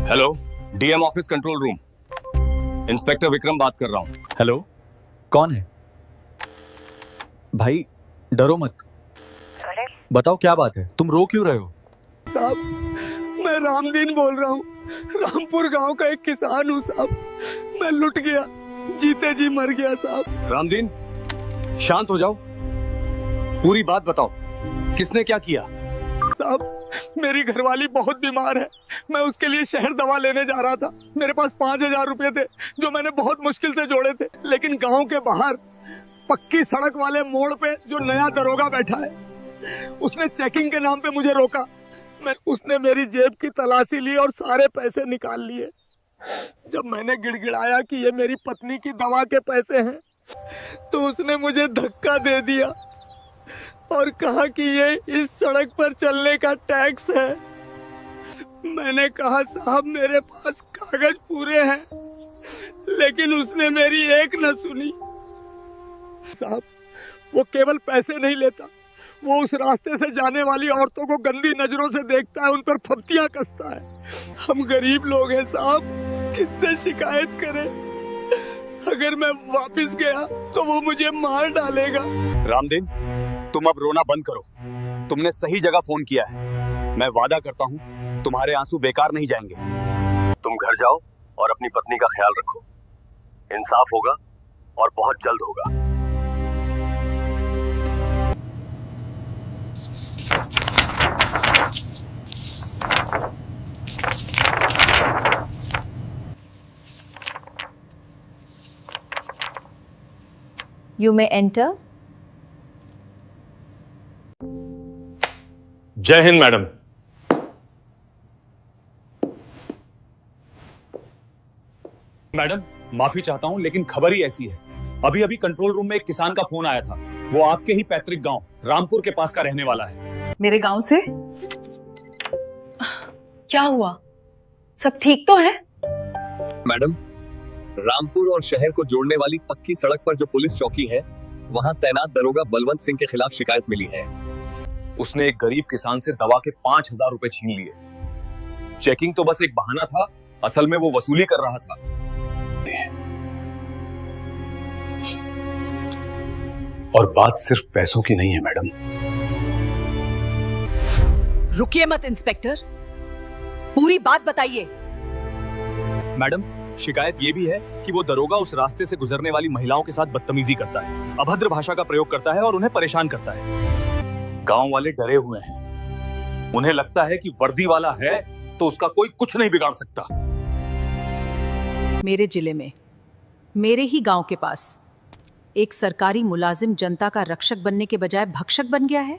Hello, DM office control room, inspector Vikram बात कर रहा हूँ। हेलो, कौन है? भाई डरो मत, बताओ क्या बात है, तुम रो क्यों रहे हो? साहब, मैं रामदीन बोल रहा हूँ। रामपुर गांव का एक किसान हूँ साहब। मैं लुट गया, जीते जी मर गया साहब। रामदीन, शांत हो जाओ, पूरी बात बताओ, किसने क्या किया? साहब, मेरी घरवाली बहुत बीमार है। मैं उसके लिए शहर दवा लेने जा रहा था। मेरे पास 5,000 रुपए थे जो मैंने बहुत मुश्किल से जोड़े थे। लेकिन गांव के बाहर पक्की सड़क वाले मोड़ पे जो नया दरोगा बैठा है, उसने चेकिंग के नाम पे मुझे रोका। उसने मेरी जेब की तलाशी ली और सारे पैसे निकाल लिए। जब मैंने गिड़गिड़ाया कि ये मेरी पत्नी की दवा के पैसे हैं, तो उसने मुझे धक्का दे दिया और कहा कि ये इस सड़क पर चलने का टैक्स है। मैंने कहा साहब मेरे पास कागज पूरे हैं, लेकिन उसने मेरी एक न सुनी। साहब, वो केवल पैसे नहीं लेता, वो उस रास्ते से जाने वाली औरतों को गंदी नजरों से देखता है, उन पर फप्तियां कसता है। हम गरीब लोग हैं साहब, किससे शिकायत करें? अगर मैं वापस गया तो वो मुझे मार डालेगा। रामदीन, तुम अब रोना बंद करो। तुमने सही जगह फोन किया है। मैं वादा करता हूँ तुम्हारे आंसू बेकार नहीं जाएंगे। तुम घर जाओ और अपनी पत्नी का ख्याल रखो। इंसाफ होगा और बहुत जल्द होगा। You may enter. जय हिंद मैडम। मैडम, माफी चाहता हूँ, लेकिन खबर ही ऐसी है। अभी अभी कंट्रोल रूम में एक किसान का फोन आया था। वो आपके ही पैतृक गांव रामपुर के पास का रहने वाला है। मेरे गांव से? क्या हुआ? सब ठीक तो है? मैडम, रामपुर और शहर को जोड़ने वाली पक्की सड़क पर जो पुलिस चौकी है, वहां तैनात दरोगा बलवंत सिंह के खिलाफ शिकायत मिली है। उसने एक गरीब किसान से दवा के 5,000 रुपए छीन लिए। चेकिंग तो बस एक बहाना था, असल में वो वसूली कर रहा था। और बात सिर्फ पैसों की नहीं है मैडम। रुकिए मत इंस्पेक्टर, पूरी बात बताइए। मैडम, शिकायत ये भी है कि वो दरोगा उस रास्ते से गुजरने वाली महिलाओं के साथ बदतमीजी करता है, अभद्र भाषा का प्रयोग करता है और उन्हें परेशान करता है। गांव वाले डरे हुए हैं। उन्हें लगता है कि वर्दी वाला है तो उसका कोई कुछ नहीं बिगाड़ सकता। मेरे जिले में, मेरे ही गांव के पास एक सरकारी मुलाजिम जनता का रक्षक बनने के बजाय भक्षक बन गया है।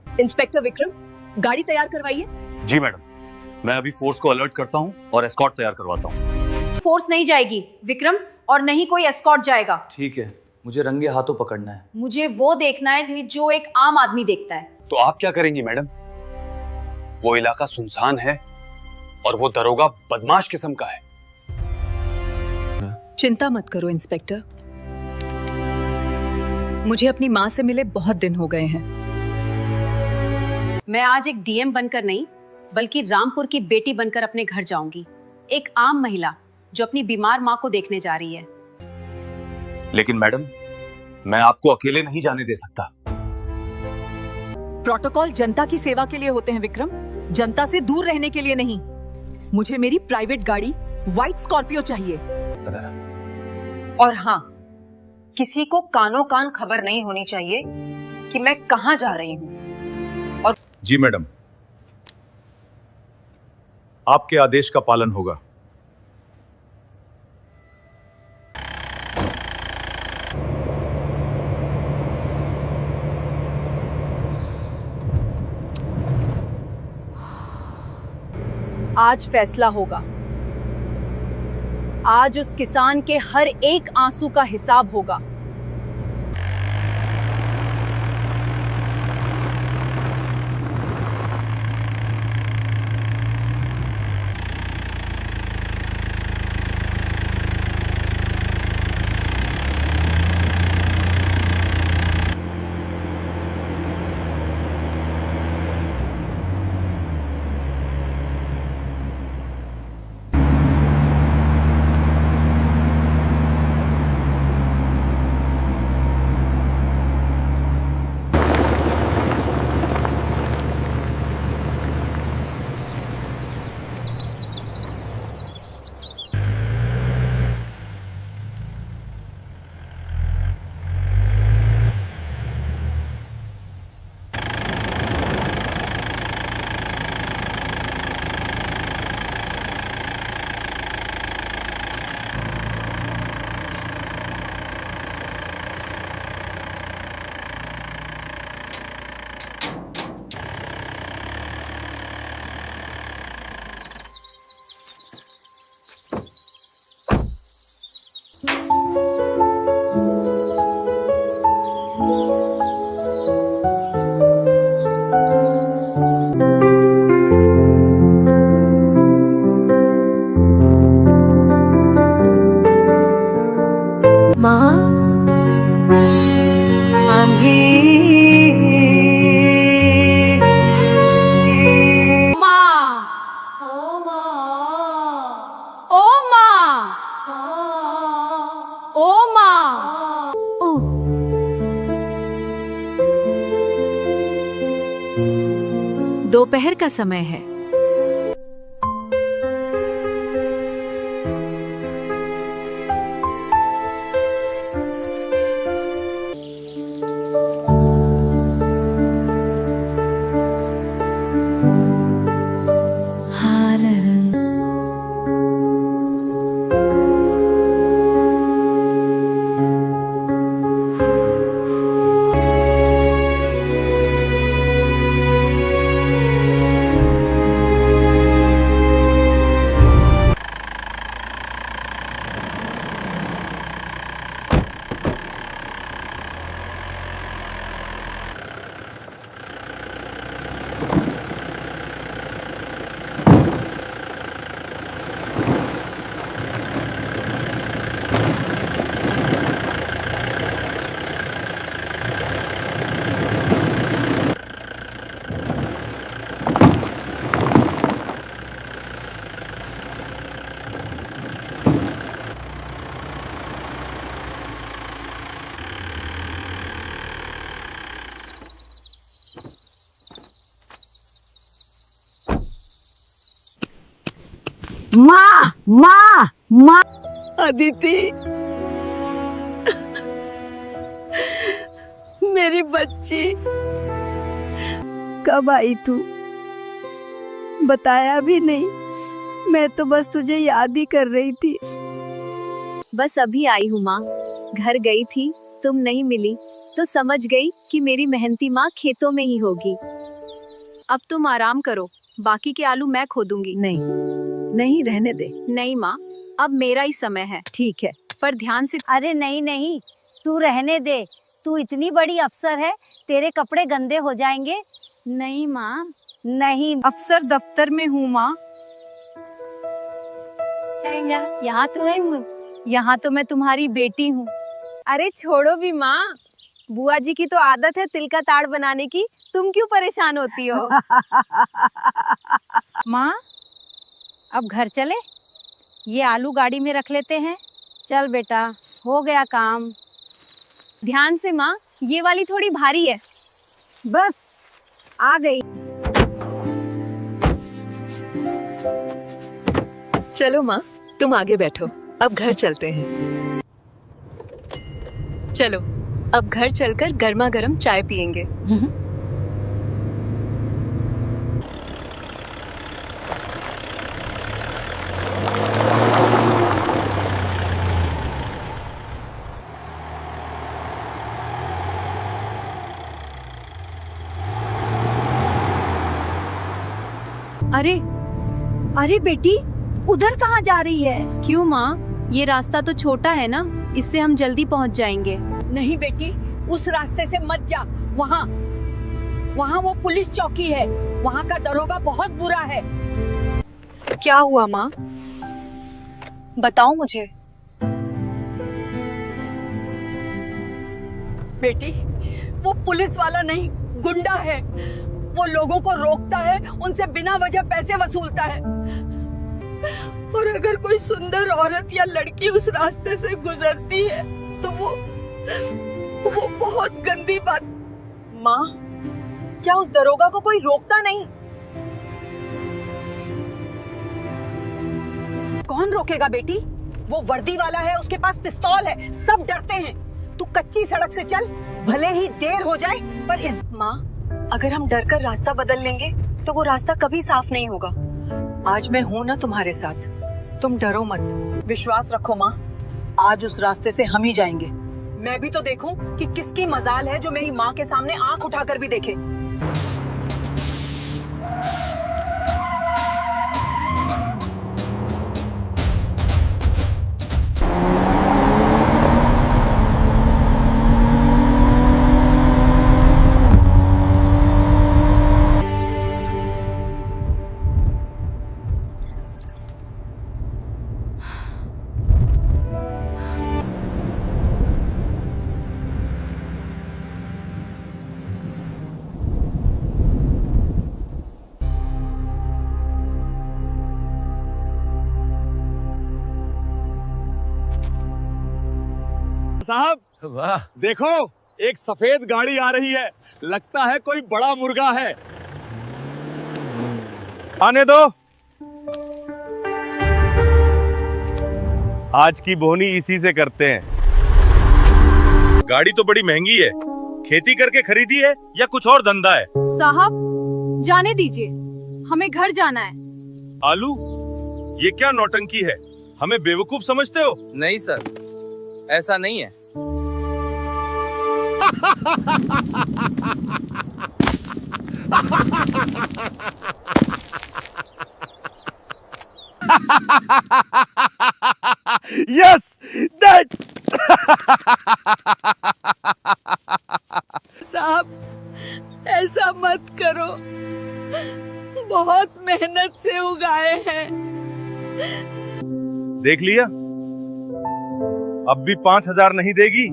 इंस्पेक्टर विक्रम, गाड़ी तैयार करवाइए। जी मैडम, मैं अभी फोर्स को अलर्ट करता हूँ और एस्कॉर्ट तैयार करवाता हूँ। फोर्स नहीं जाएगी विक्रम, और नहीं कोई एस्कॉर्ट जाएगा। ठीक है, मुझे रंगे हाथों पकड़ना है। मुझे वो देखना है जो एक आम आदमी देखता है। तो आप क्या करेंगी मैडम? वो इलाका सुनसान है और वो दरोगा बदमाश किस्म का है। चिंता मत करो इंस्पेक्टर, मुझे अपनी माँ से मिले बहुत दिन हो गए हैं। मैं आज एक डीएम बनकर नहीं, बल्कि रामपुर की बेटी बनकर अपने घर जाऊंगी। एक आम महिला जो अपनी बीमार माँ को देखने जा रही है। लेकिन मैडम, मैं आपको अकेले नहीं जाने दे सकता। प्रोटोकॉल जनता की सेवा के लिए होते हैं विक्रम, जनता से दूर रहने के लिए नहीं। मुझे मेरी प्राइवेट गाड़ी व्हाइट स्कॉर्पियो चाहिए। और हाँ, किसी को कानों कान खबर नहीं होनी चाहिए कि मैं कहां जा रही हूं। और जी मैडम, आपके आदेश का पालन होगा। आज फैसला होगा। आज उस किसान के हर एक आंसू का हिसाब होगा। दोपहर का समय है। माँ माँ माँ अदिति, मेरी बच्ची कब आई तू? बताया भी नहीं। मैं तो बस तुझे याद ही कर रही थी। बस अभी आई हूँ माँ। घर गई थी, तुम नहीं मिली तो समझ गई कि मेरी मेहनती माँ खेतों में ही होगी। अब तुम आराम करो, बाकी के आलू मैं खोदूंगी। नहीं रहने दे। नहीं माँ, अब मेरा ही समय है। ठीक है, पर ध्यान से। अरे नहीं नहीं, तू रहने दे। तू इतनी बड़ी अफसर है, तेरे कपड़े गंदे हो जाएंगे। नहीं माँ, नहीं। अफसर दफ्तर में हूँ माँ। यहाँ तो है, यहाँ तो मैं तुम्हारी बेटी हूँ। अरे छोड़ो भी माँ, बुआ जी की तो आदत है तिल का ताड़ बनाने की। तुम क्यों परेशान होती हो? माँ, अब घर चले? ये आलू गाड़ी में रख लेते हैं। चल बेटा, हो गया काम। ध्यान से माँ, ये वाली थोड़ी भारी है। बस आ गई। चलो माँ, तुम आगे बैठो, अब घर चलते हैं। चलो, अब घर चलकर गर्मा गर्म चाय पियेंगे। अरे अरे बेटी, उधर कहाँ जा रही है? क्यों माँ, ये रास्ता तो छोटा है ना, इससे हम जल्दी पहुँच जाएंगे। नहीं बेटी, उस रास्ते से मत जा। वहाँ वहाँ वो पुलिस चौकी है, वहाँ का दरोगा बहुत बुरा है। क्या हुआ माँ? बताओ मुझे। बेटी, वो पुलिस वाला नहीं, गुंडा है। वो लोगों को रोकता है, उनसे बिना वजह पैसे वसूलता है। और अगर कोई सुंदर औरत या लड़की उस रास्ते से गुजरती है तो वो बहुत गंदी बात। माँ, क्या उस दरोगा को कोई रोकता नहीं? कौन रोकेगा बेटी? वो वर्दी वाला है, उसके पास पिस्तौल है, सब डरते हैं। तू कच्ची सड़क से चल, भले ही देर हो जाए, पर इस माँ, अगर हम डरकर रास्ता बदल लेंगे तो वो रास्ता कभी साफ नहीं होगा। आज मैं हूं ना तुम्हारे साथ, तुम डरो मत। विश्वास रखो माँ, आज उस रास्ते से हम ही जाएंगे। मैं भी तो देखूं कि किसकी मजाल है जो मेरी माँ के सामने आंख उठाकर भी देखे। साहब, वाह, देखो एक सफेद गाड़ी आ रही है, लगता है कोई बड़ा मुर्गा है। आने दो। आज की बोनी इसी से करते हैं। गाड़ी तो बड़ी महंगी है, खेती करके खरीदी है या कुछ और धंधा है? साहब जाने दीजिए, हमें घर जाना है। आलू, ये क्या नौटंकी है? हमें बेवकूफ समझते हो? नहीं सर, ऐसा नहीं है। Yes, that. साहब ऐसा मत करो, बहुत मेहनत से उगाए हैं। देख लिया, अब भी 5,000 नहीं देगी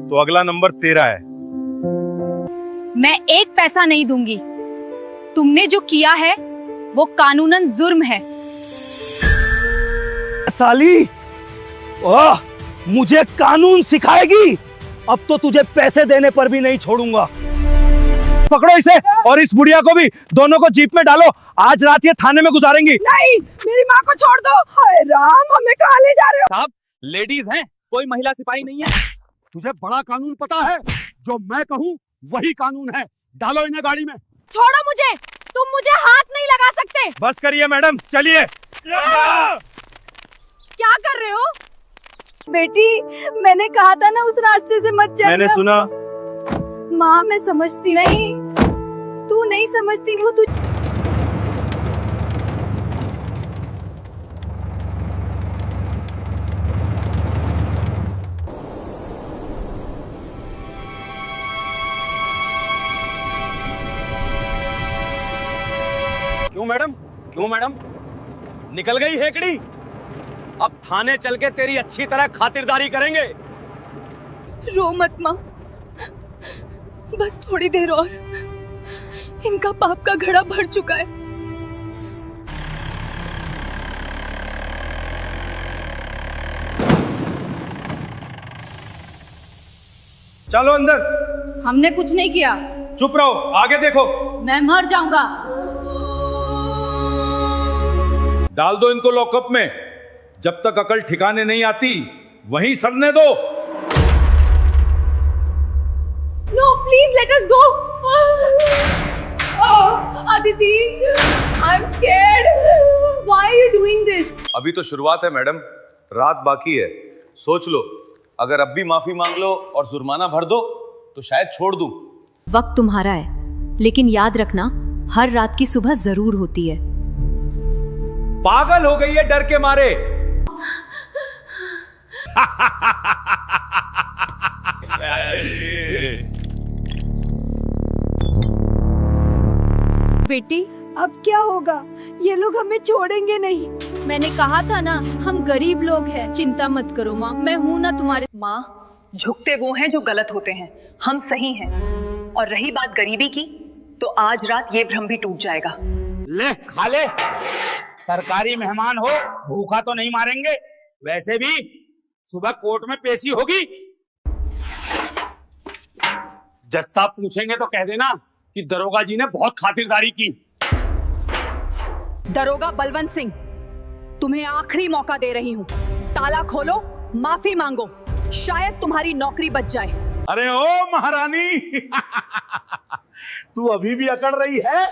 तो अगला नंबर तेरा है। मैं एक पैसा नहीं दूंगी। तुमने जो किया है वो कानूनन जुर्म है। साली, ओह, मुझे कानून सिखाएगी? अब तो तुझे पैसे देने पर भी नहीं छोड़ूंगा। पकड़ो इसे और इस बुढ़िया को भी, दोनों को जीप में डालो। आज रात ये थाने में गुजारेंगी। नहीं, मेरी माँ को छोड़ दो। हाय राम, हमें कहाँ ले जा रहे हो? साहब, लेडीज हैं, कोई महिला सिपाही नहीं है। तुझे बड़ा कानून पता है? जो मैं कहूँ वही कानून है। डालो इन्हें गाड़ी में। छोड़ो मुझे, तुम मुझे हाथ नहीं लगा सकते। बस करिए मैडम, चलिए। क्या कर रहे हो? बेटी, मैंने कहा था ना उस रास्ते से मत चलना। मैंने सुना। माँ, मैं समझती नहीं, तू नहीं समझती, वो तू। क्यों मैडम, क्यों मैडम? निकल गई हेकड़ी? अब थाने चल के तेरी अच्छी तरह खातिरदारी करेंगे। रो मत माँ, बस थोड़ी देर और, इनका पाप का घड़ा भर चुका है। चलो अंदर। हमने कुछ नहीं किया। चुप रहो, आगे देखो। मैं मर जाऊंगा। डाल दो इनको लॉकअप में। जब तक अकल ठिकाने नहीं आती वहीं सड़ने दो। No, please let us go. Aditi, I'm scared. Why are you doing this? अभी तो शुरुआत है मैडम, रात बाकी है। सोच लो, अगर अब भी माफी मांग लो और जुर्माना भर दो तो शायद छोड़ दूं। वक्त तुम्हारा है, लेकिन याद रखना, हर रात की सुबह जरूर होती है। पागल हो गई है डर के मारे। बेटी, अब क्या होगा? ये लोग हमें छोड़ेंगे नहीं। मैंने कहा था ना, हम गरीब लोग हैं। चिंता मत करो माँ, मैं हूँ ना तुम्हारे। माँ, झुकते वो हैं जो गलत होते हैं, हम सही हैं। और रही बात गरीबी की, तो आज रात ये भ्रम भी टूट जाएगा। ले खा ले, सरकारी मेहमान हो, भूखा तो नहीं मारेंगे। वैसे भी सुबह कोर्ट में पेशी होगी। जज साहब पूछेंगे तो कह देना कि दरोगा जी ने बहुत खातिरदारी की। दरोगा बलवंत सिंह, तुम्हें आखिरी मौका दे रही हूँ। ताला खोलो, माफी मांगो, शायद तुम्हारी नौकरी बच जाए। अरे ओ महारानी, तू अभी भी अकड़ रही है?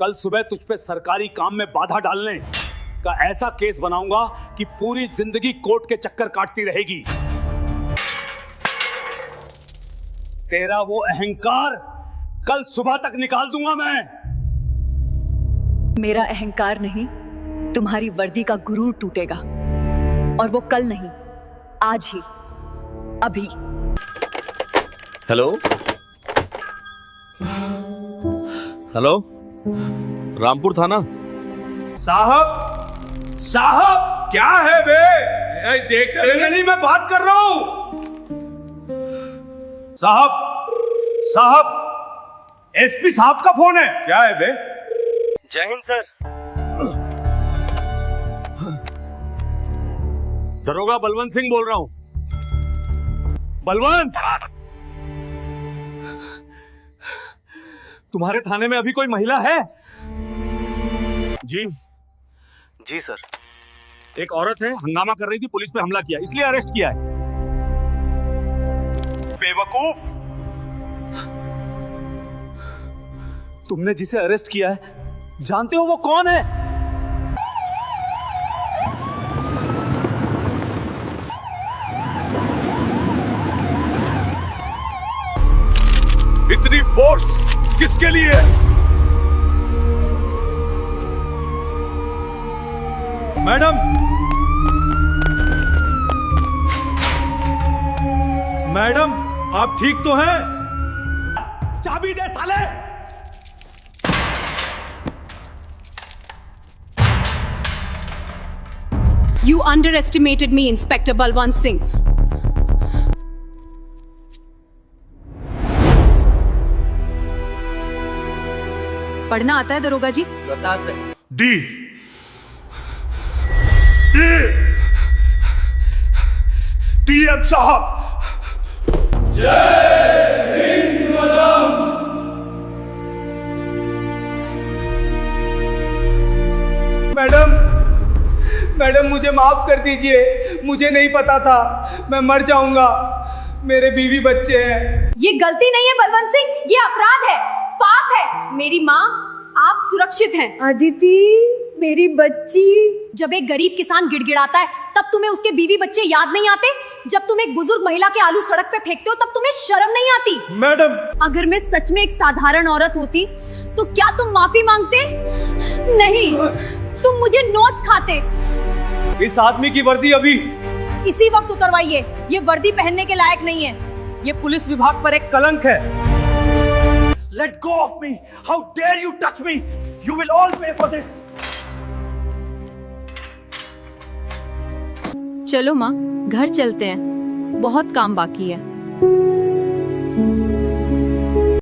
कल सुबह तुझ पे सरकारी काम में बाधा डालने का ऐसा केस बनाऊंगा कि पूरी जिंदगी कोर्ट के चक्कर काटती रहेगी। तेरा वो अहंकार कल सुबह तक निकाल दूंगा मैं। मेरा अहंकार नहीं, तुम्हारी वर्दी का गुरूर टूटेगा, और वो कल नहीं, आज ही, अभी। हेलो हेलो, रामपुर थाना। साहब, साहब क्या है बे? देखते नहीं, मैं बात कर रहा हूं। साहब, साहब, एसपी साहब का फोन है। क्या है बे? जय हिंद सर। दरोगा बलवंत सिंह बोल रहा हूं। बलवंत, तुम्हारे थाने में अभी कोई महिला है? जी सर। एक औरत है, हंगामा कर रही थी, पुलिस पे हमला किया, इसलिए अरेस्ट किया है। बेवकूफ, तुमने जिसे अरेस्ट किया है जानते हो वो कौन है? इतनी फोर्स किसके लिए? मैडम, मैडम आप ठीक तो हैं? चाबी दे साले। You underestimated me, Inspector Balwant Singh. पढ़ना आता है दरोगा जी? डी टीएम साहब। मैडम मुझे माफ कर दीजिए, मुझे नहीं पता था, मैं मर जाऊंगा, मेरे बीवी बच्चे हैं। ये गलती नहीं है बलवंत सिंह, ये अपराध है, पाप है। मेरी माँ, आप सुरक्षित हैं। अदिति, मेरी बच्ची। जब एक गरीब किसान गिड़गिड़ाता है तब तुम्हें उसके बीवी बच्चे याद नहीं आते? जब तुम एक बुजुर्ग महिला के आलू सड़क पे फेंकते हो तब तुम्हें शर्म नहीं आती? मैडम, अगर मैं सच में एक साधारण औरत होती तो क्या तुम माफी मांगते? नहीं, तुम मुझे नोच खाते। इस आदमी की वर्दी अभी इसी वक्त उतरवाइए, ये वर्दी पहनने के लायक नहीं है। ये पुलिस विभाग पर एक कलंक है। Let go of me! How dare you touch me! You will all pay for this! चलो माँ, घर चलते हैं, बहुत काम बाकी है।